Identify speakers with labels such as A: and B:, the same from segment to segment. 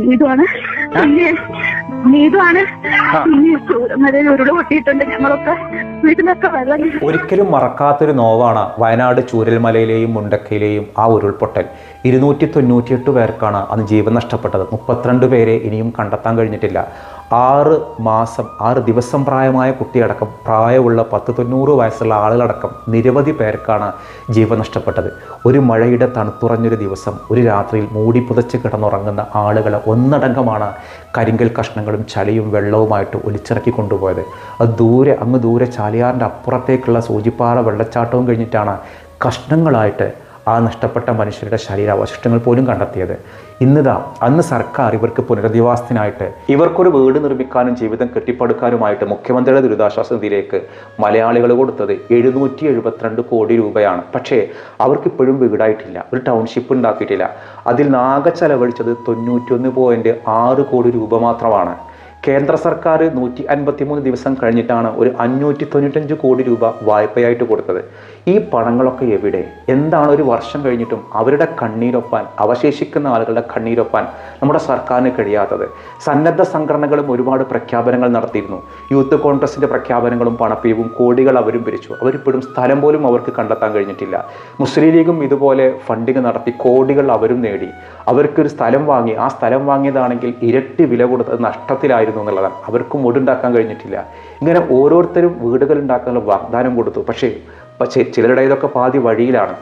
A: നീതുവാണ് നീതുവാണ് ഉരുള് പൊട്ടിയിട്ടുണ്ട്. ഞങ്ങളൊക്കെ വീട്ടിലൊക്കെ വെള്ളം.
B: ഒരിക്കലും മറക്കാത്തൊരു നോവാണ് വയനാട് ചൂരൽമലയിലെയും മുണ്ടക്കയിലെയും ആ ഉരുൾപൊട്ടൽ. 298 പേർക്കാണ് അന്ന് ജീവൻ നഷ്ടപ്പെട്ടത്. 32 പേരെ ഇനിയും കണ്ടെത്താൻ കഴിഞ്ഞിട്ടില്ല. 6 ദിവസം പ്രായമായ കുട്ടിയടക്കം പ്രായമുള്ള 90 വയസ്സുള്ള ആളുകളടക്കം നിരവധി പേർക്കാണ് ജീവൻ നഷ്ടപ്പെട്ടത്. ഒരു മഴയുടെ തണുത്തുറഞ്ഞൊരു ദിവസം ഒരു രാത്രിയിൽ മൂടി പുതച്ച് കിടന്നുറങ്ങുന്ന ആളുകളെ ഒന്നടങ്കമാണ് കരിങ്കൽ കഷ്ണങ്ങളും ചളിയും വെള്ളവുമായിട്ട് ഒലിച്ചിറക്കി കൊണ്ടുപോയത്. അത് അങ്ങ് ദൂരെ ചാലിയാറിൻ്റെ അപ്പുറത്തേക്കുള്ള സൂചിപ്പാറ വെള്ളച്ചാട്ടവും കഴിഞ്ഞിട്ടാണ് കഷ്ണങ്ങളായിട്ട് ആ നഷ്ടപ്പെട്ട മനുഷ്യരുടെ ശരീരാവശിഷ്ടങ്ങൾ പോലും കണ്ടെത്തിയത്. അന്ന് സർക്കാർ ഇവർക്ക് പുനരധിവാസത്തിനായിട്ട് ഇവർക്കൊരു വീട് നിർമ്മിക്കാനും ജീവിതം കെട്ടിപ്പടുക്കാനുമായിട്ട് മുഖ്യമന്ത്രിയുടെ ദുരിതാശ്വാസ നിധിയിലേക്ക് മലയാളികൾ കൊടുത്തത് 772 കോടി രൂപയാണ്. പക്ഷേ അവർക്കിപ്പോഴും വീടായിട്ടില്ല, ഒരു ടൗൺഷിപ്പ് ഉണ്ടാക്കിയിട്ടില്ല. അതിൽ ആകെ ചെലവഴിച്ചത് 91.6 കോടി രൂപ മാത്രമാണ്. കേന്ദ്ര സർക്കാർ 153 ദിവസം കഴിഞ്ഞിട്ടാണ് ഒരു 595 കോടി രൂപ വായ്പയായിട്ട് കൊടുത്തത്. ഈ പണങ്ങളൊക്കെ എവിടെ? എന്താണ് ഒരു വർഷം കഴിഞ്ഞിട്ടും അവരുടെ കണ്ണീരൊപ്പാൻ, അവശേഷിക്കുന്ന ആളുകളുടെ കണ്ണീരൊപ്പാൻ നമ്മുടെ സർക്കാരിന് കഴിയാത്തത്? സന്നദ്ധ സംഘടനകളും ഒരുപാട് പ്രഖ്യാപനങ്ങൾ നടത്തിയിരുന്നു. യൂത്ത് കോൺഗ്രസിൻ്റെ പ്രഖ്യാപനങ്ങളും പണപ്പിരിവും കോടികൾ അവരും പിരിച്ചു. അവരിപ്പോഴും സ്ഥലം പോലും അവർക്ക് കണ്ടെത്താൻ കഴിഞ്ഞിട്ടില്ല. മുസ്ലിം ലീഗും ഇതുപോലെ ഫണ്ടിങ് നടത്തി കോടികൾ അവരും നേടി. അവർക്കൊരു സ്ഥലം വാങ്ങി, ആ സ്ഥലം വാങ്ങിയതാണെങ്കിൽ ഇരട്ടി വില കൊടുത്തത് നഷ്ടത്തിലായിരുന്നു എന്നുള്ളതാണ്. അവർക്കും വീടുണ്ടാക്കാൻ കഴിഞ്ഞിട്ടില്ല. ഇങ്ങനെ ഓരോരുത്തരും വീടുകൾ ഉണ്ടാക്കാനുള്ള വാഗ്ദാനം കൊടുത്തു. പക്ഷേ ചിലരുടേതൊക്കെ പാതി വഴിയിലാണ്.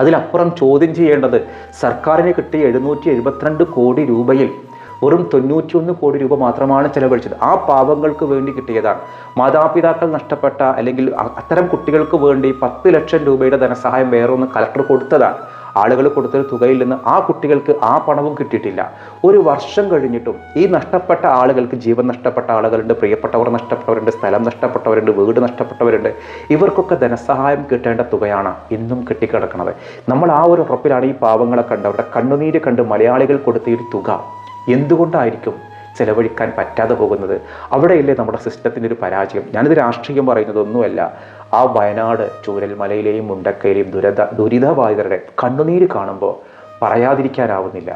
B: അതിലപ്പുറം ചോദ്യം ചെയ്യേണ്ടത് സർക്കാരിന് കിട്ടിയ 772 കോടി രൂപയിൽ വെറും 91 കോടി രൂപ മാത്രമാണ് ചെലവഴിച്ചത്. ആ പാവങ്ങൾക്ക് വേണ്ടി കിട്ടിയതാണ്. മാതാപിതാക്കൾ നഷ്ടപ്പെട്ട അല്ലെങ്കിൽ അത്തരം കുട്ടികൾക്ക് വേണ്ടി 10 ലക്ഷം രൂപയുടെ ധനസഹായം വേറൊന്ന് കളക്ടർ കൊടുത്തതാണ്. ആളുകൾ കൊടുത്തൊരു തുകയിൽ നിന്ന് ആ കുട്ടികൾക്ക് ആ പണവും കിട്ടിയിട്ടില്ല. ഒരു വർഷം കഴിഞ്ഞിട്ടും ഈ നഷ്ടപ്പെട്ട ആളുകൾക്ക്, ജീവൻ നഷ്ടപ്പെട്ട ആളുകളുണ്ട്, പ്രിയപ്പെട്ടവർ നഷ്ടപ്പെട്ടവരുണ്ട്, സ്ഥലം നഷ്ടപ്പെട്ടവരുണ്ട്, വീട് നഷ്ടപ്പെട്ടവരുണ്ട്. ഇവർക്കൊക്കെ ധനസഹായം കിട്ടേണ്ട തുകയാണ് ഇന്നും കെട്ടിക്കിടക്കുന്നത്. നമ്മൾ ആ ഒരു ഉറപ്പിലാണ് ഈ പാവങ്ങളെ കണ്ട്, അവരുടെ കണ്ണുനീര് കണ്ട് മലയാളികൾ കൊടുത്ത ഒരു തുക എന്തുകൊണ്ടായിരിക്കും ചെലവഴിക്കാൻ പറ്റാതെ പോകുന്നത്? അവിടെയല്ലേ നമ്മുടെ സിസ്റ്റത്തിൻ്റെ ഒരു പരാജയം. ഞാനിത് രാഷ്ട്രീയം പറയുന്നതൊന്നുമല്ല. ആ വയനാട് ചൂരൽമലയിലെയും മുണ്ടക്കയിലെയും ദുരിതബാധിതരുടെ കണ്ണുനീര് കാണുമ്പോൾ പറയാതിരിക്കാനാവുന്നില്ല.